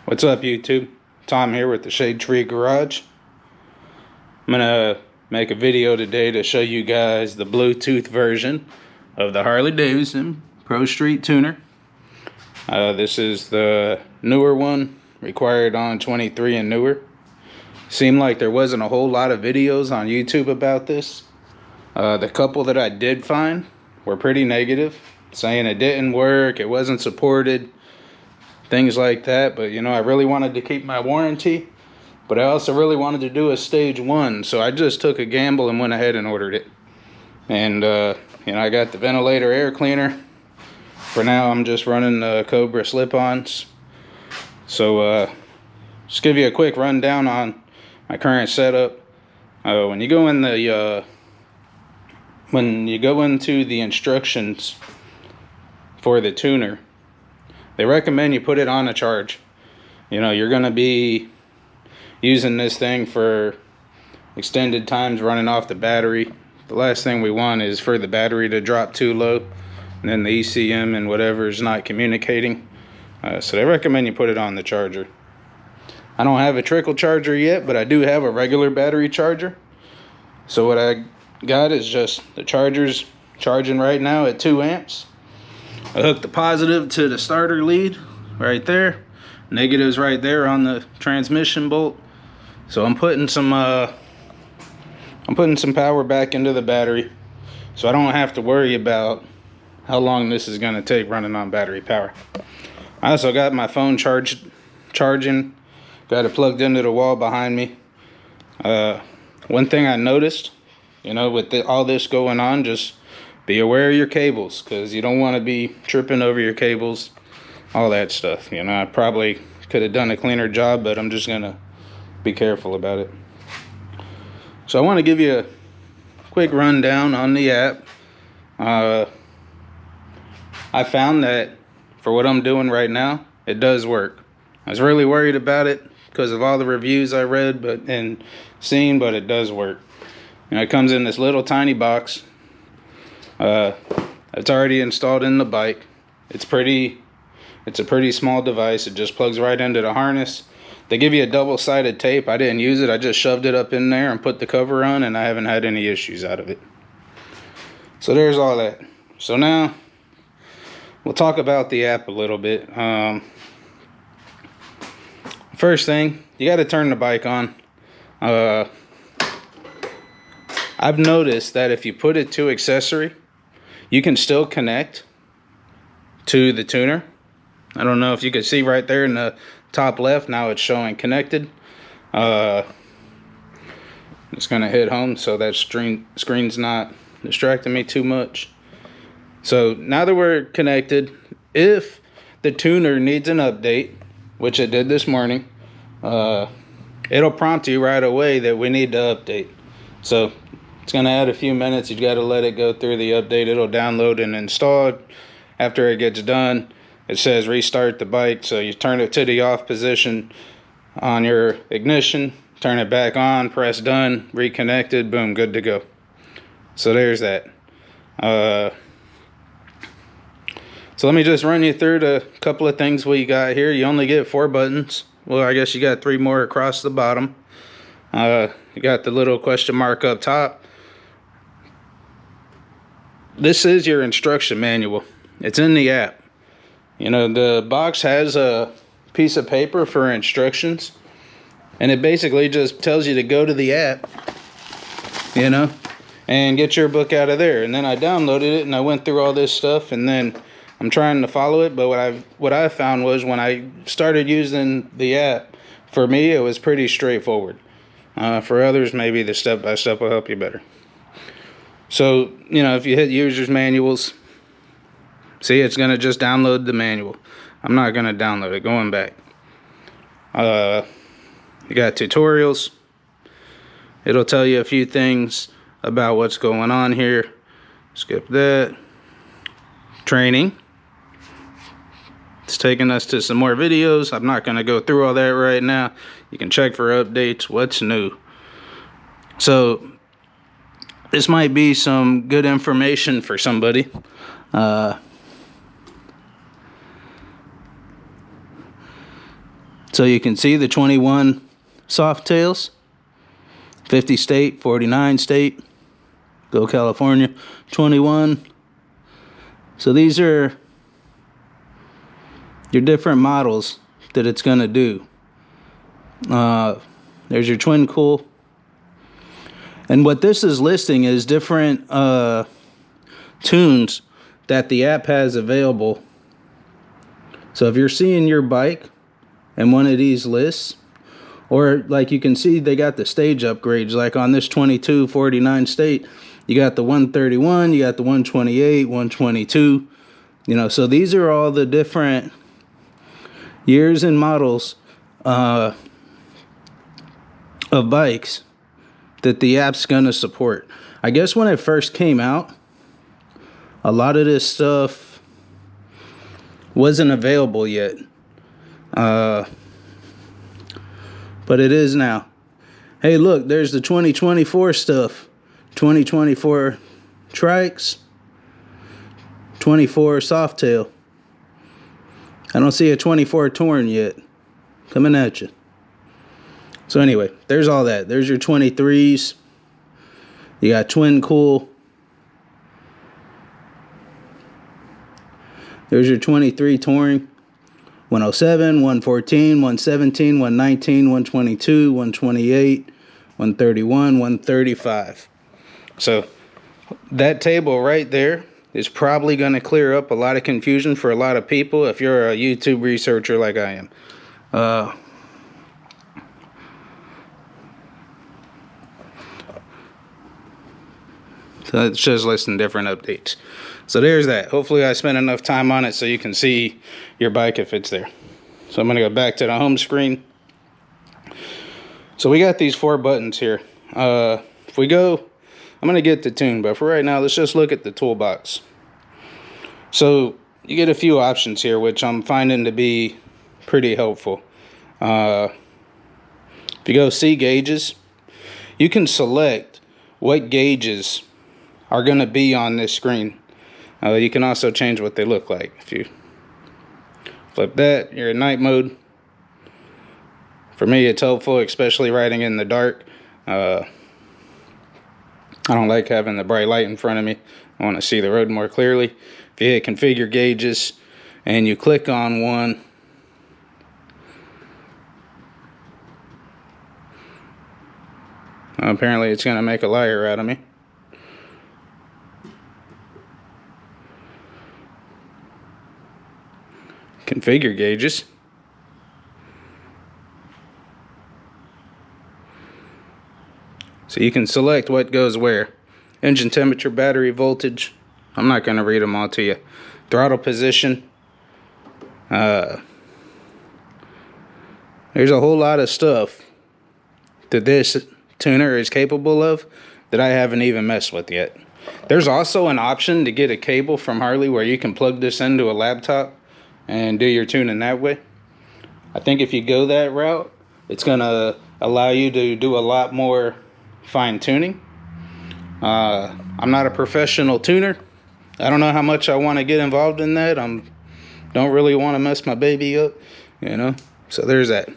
What's up, YouTube? Tom here with the Shade Tree Garage. I'm gonna make a video today to show you guys the Bluetooth version of the Harley Davidson Pro Street Tuner. This is the newer one, required on 23 and newer. Seemed like there wasn't a whole lot of videos on YouTube about this. The couple that I did find were pretty negative, saying it didn't work, it wasn't supported, things like that. But you know, I really wanted to keep my warranty, but I also really wanted to do a stage 1, so I just took a gamble and went ahead and ordered it. And you know, I got the ventilator air cleaner. For now, I'm just running the Cobra slip-ons. So just give you a quick rundown on my current setup. When you go into the instructions for the tuner, they recommend you put it on a charge. You know, you're going to be using this thing for extended times, running off the battery. The last thing we want is for the battery to drop too low, and then the ECM and whatever is not communicating. So they recommend you put it on the charger. I don't have a trickle charger yet, but I do have a regular battery charger. So what I got is just the charger's charging right now at 2 amps. I hooked the positive to the starter lead right there. Negative's right there on the transmission bolt. So I'm putting some power back into the battery, so I don't have to worry about how long this is going to take running on battery power. I also got my phone charging. Got it plugged into the wall behind me. One thing I noticed, you know, with all this going on, just be aware of your cables, because you don't want to be tripping over your cables, all that stuff. You know, I probably could have done a cleaner job, but I'm just going to be careful about it. So I want to give you a quick rundown on the app. I found that for what I'm doing right now, it does work. I was really worried about it because of all the reviews I read and seen, but it does work. You know, it comes in this little tiny box. It's already installed in the bike. It's a pretty small device. It just plugs right into the harness. They give you a double-sided tape. I didn't use it. I just shoved it up in there and put the cover on, and I haven't had any issues out of it. So there's all that. So now we'll talk about the app a little bit. First thing, you got to turn the bike on. I've noticed that if you put it to accessory, you can still connect to the tuner. I don't know if you can see right there in the top left, now it's showing connected. It's going to hit home so that screen's not distracting me too much. So now that we're connected, if the tuner needs an update, which it did this morning, it'll prompt you right away that we need to update. So it's going to add a few minutes. You've got to let it go through the update. It'll download and install it. After it gets done, it says restart the bike. So you turn it to the off position on your ignition, turn it back on, press done, reconnected, boom, good to go. So there's that. So let me just run you through the couple of things we got here. You only get 4 buttons. Well, I guess you got 3 more across the bottom. You got the little question mark up top. This is your instruction manual. It's in the app. You know, the box has a piece of paper for instructions, and it basically just tells you to go to the app, you know, and get your book out of there. And then I downloaded it and I went through all this stuff, and then I'm trying to follow it. But what I found was when I started using the app, for me it was pretty straightforward. For others, maybe the step-by-step will help you better. So, you know, if you hit users manuals, see, it's going to just download the manual. I'm not going to download it. Going back. You got tutorials. It'll tell you a few things about what's going on here. Skip that. Training. It's taking us to some more videos. I'm not going to go through all that right now. You can check for updates, what's new. So this might be some good information for somebody. So you can see the 21 soft tails, 50 state, 49 state, go California, 21. So these are your different models that it's going to do. There's your twin cool. And what this is listing is different tunes that the app has available. So if you're seeing your bike and one of these lists, or like you can see they got the stage upgrades, like on this 22 49 state, you got the 131, you got the 128, 122, you know, so these are all the different years and models of bikes that the app's gonna support. I guess when it first came out, a lot of this stuff wasn't available yet, but it is now. Hey, look, there's the 2024 stuff. 2024 trikes, 24 softtail. I don't see a 24 touring yet. Coming at you. So anyway, there's all that. There's your 23s. You got twin cool. There's your 23 touring. 107, 114, 117, 119, 122, 128, 131, 135. So that table right there is probably going to clear up a lot of confusion for a lot of people if you're a YouTube researcher like I am. So it's just listing different updates. So there's that. Hopefully I spent enough time on it so you can see your bike if it's there. So I'm going to go back to the home screen. So we got these 4 buttons here. If we go, I'm going to get the tune, but for right now, let's just look at the toolbox. So you get a few options here, which I'm finding to be pretty helpful. If you go see gauges, you can select what gauges are going to be on this screen. You can also change what they look like. If you flip that, you're in night mode. For me, it's helpful, especially riding in the dark. I don't like having the bright light in front of me. I want to see the road more clearly. If you hit configure gauges and you click on one, apparently it's going to make a liar out of me. Configure gauges. So you can select what goes where. Engine temperature, battery voltage. I'm not going to read them all to you. Throttle position. There's a whole lot of stuff that this tuner is capable of that I haven't even messed with yet. There's also an option to get a cable from Harley where you can plug this into a laptop and do your tuning that way. I think if you go that route, it's going to allow you to do a lot more fine tuning. I'm not a professional tuner. I don't know how much I want to get involved in that. Don't really want to mess my baby up, you know. So there's that.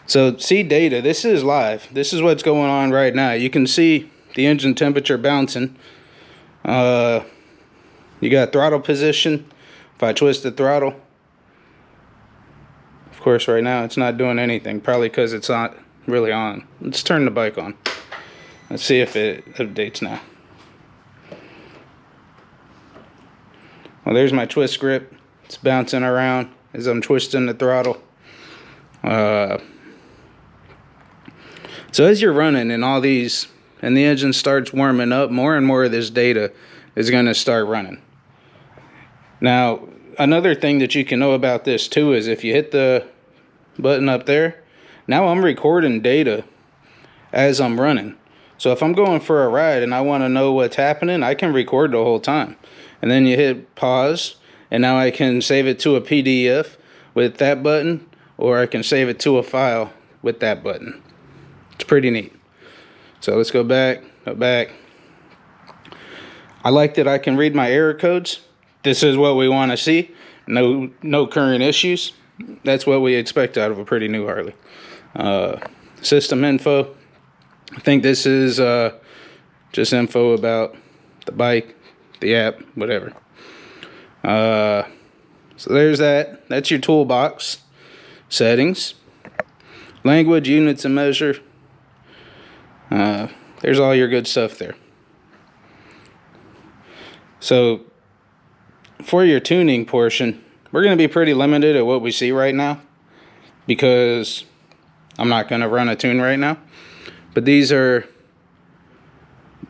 So see data. This is live. This is what's going on right now. You can see the engine temperature bouncing. You got throttle position. If I twist the throttle, of course right now it's not doing anything, probably because it's not really on. Let's turn the bike on. Let's see if it updates now. Well, there's my twist grip. It's bouncing around as I'm twisting the throttle. So as you're running and all these, and the engine starts warming up, more and more of this data is going to start running. Now, another thing that you can know about this too is if you hit the button up there, now I'm recording data as I'm running. So if I'm going for a ride and I want to know what's happening, I can record the whole time. And then you hit pause, and now I can save it to a PDF with that button, or I can save it to a file with that button. It's pretty neat. So let's go back. I like that I can read my error codes. This is what we want to see. no current issues. That's what we expect out of a pretty new Harley. System info. I think this is just info about the bike, the app, whatever. So there's that. That's your toolbox. Settings. Language, units of measure. There's all your good stuff there. So for your tuning portion, we're going to be pretty limited at what we see right now, because I'm not going to run a tune right now. But these are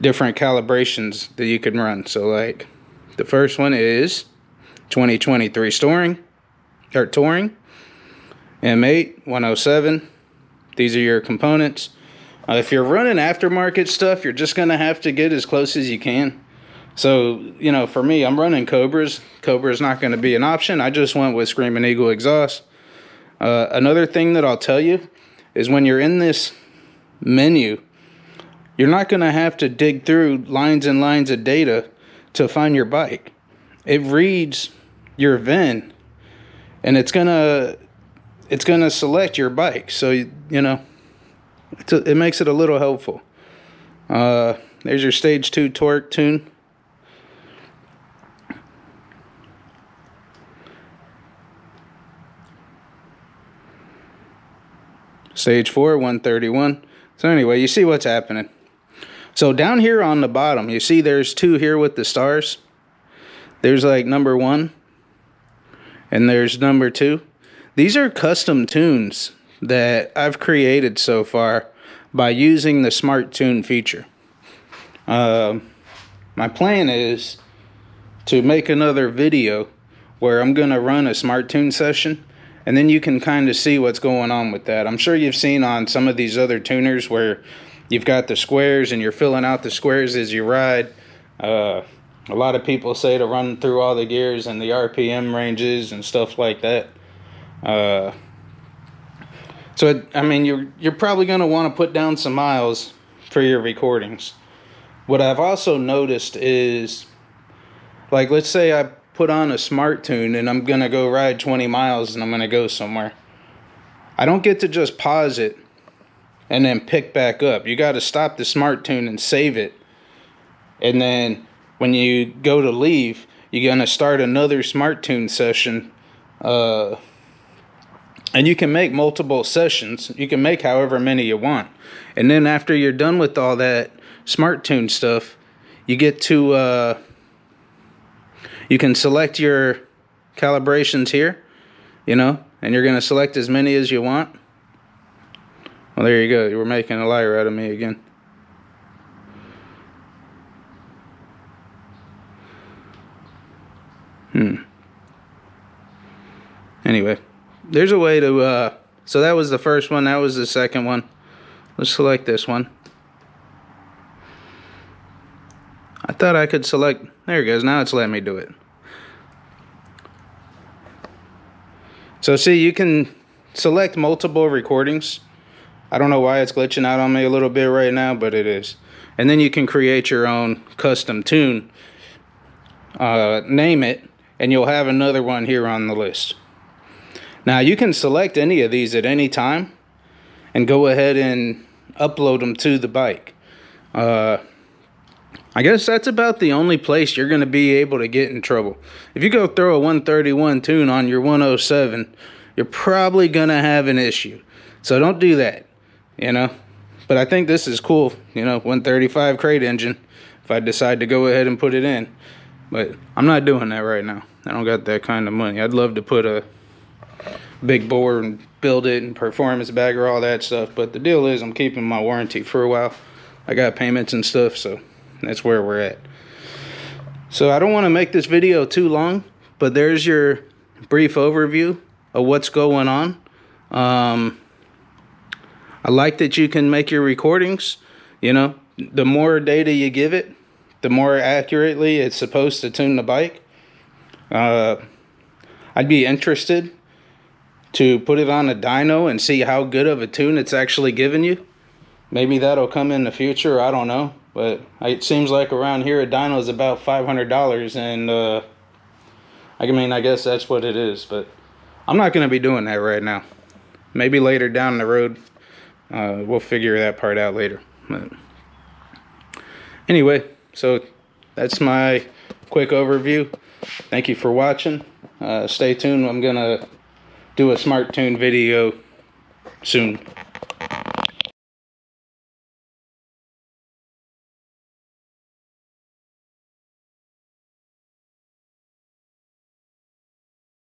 different calibrations that you can run. So like the first one is 2023 touring M8 107. These are your components. If you're running aftermarket stuff, you're just going to have to get as close as you can. So, you know, for me, I'm running Cobras. Cobra's not going to be an option. I just went with Screaming Eagle exhaust. Another thing that I'll tell you is when you're in this menu, you're not going to have to dig through lines and lines of data to find your bike. It reads your VIN, and it's gonna select your bike. So, you know, it makes it a little helpful. There's your stage 2 torque tune. Stage 4, 131. So anyway, you see what's happening. So down here on the bottom, you see there's 2 here with the stars. There's like number 1, and there's number 2. These are custom tunes that I've created so far by using the Smart Tune feature. My plan is to make another video where I'm going to run a Smart Tune session, and then you can kind of see what's going on with that. I'm sure you've seen on some of these other tuners where you've got the squares and you're filling out the squares as you ride. A lot of people say to run through all the gears and the RPM ranges and stuff like that. So, I mean, you're probably going to want to put down some miles for your recordings. What I've also noticed is, like, let's say I put on a Smart Tune and I'm going to go ride 20 miles and I'm going to go somewhere. I don't get to just pause it and then pick back up. You got to stop the Smart Tune and save it. And then when you go to leave, you're going to start another Smart Tune session. And you can make multiple sessions. You can make however many you want. And then after you're done with all that Smart Tune stuff, you get to... you can select your calibrations here, you know, and you're going to select as many as you want. Well, there you go. You were making a liar out of me again. Anyway, there's a way to, so that was the first one. That was the second one. Let's select this one. I thought I could select, there it goes. Now it's letting me do it. So see, you can select multiple recordings. I don't know why it's glitching out on me a little bit right now, but it is. And then you can create your own custom tune. Name it, and you'll have another one here on the list. Now, you can select any of these at any time and go ahead and upload them to the bike. I guess that's about the only place you're going to be able to get in trouble. If you go throw a 131 tune on your 107, you're probably going to have an issue. So don't do that, you know. But I think this is cool, you know, 135 crate engine, if I decide to go ahead and put it in. But I'm not doing that right now. I don't got that kind of money. I'd love to put a big bore and build it and performance bagger, all that stuff. But the deal is I'm keeping my warranty for a while. I got payments and stuff, so that's where we're at. So I don't want to make this video too long, but there's your brief overview of what's going on. I like that you can make your recordings. You know, the more data you give it, the more accurately it's supposed to tune the bike. I'd be interested to put it on a dyno and see how good of a tune it's actually giving you. Maybe that'll come in the future, I don't know. But it seems like around here a dyno is about $500, and I mean, I guess that's what it is, but I'm not going to be doing that right now. Maybe later down the road. We'll figure that part out later. But anyway, so that's my quick overview. Thank you for watching. Stay tuned. I'm going to do a smart tune video soon.